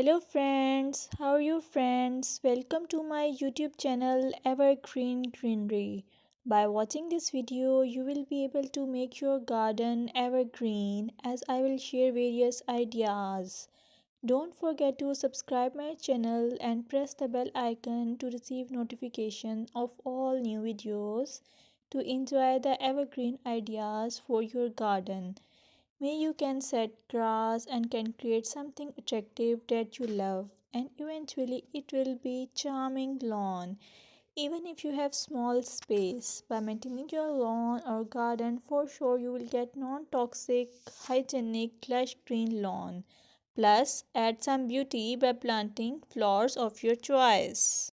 Hello friends, how are you friends? Welcome to my YouTube channel Evergreen Greenery. By watching this video, you will be able to make your garden evergreen as I will share various ideas. Don't forget to subscribe my channel and press the bell icon to receive notification of all new videos to enjoy the evergreen ideas for your garden. May you can set grass and can create something attractive that you love and eventually it will be charming lawn even if you have small space. By maintaining your lawn or garden, for sure you will get non-toxic hygienic lush green lawn. Plus add some beauty by planting flowers of your choice.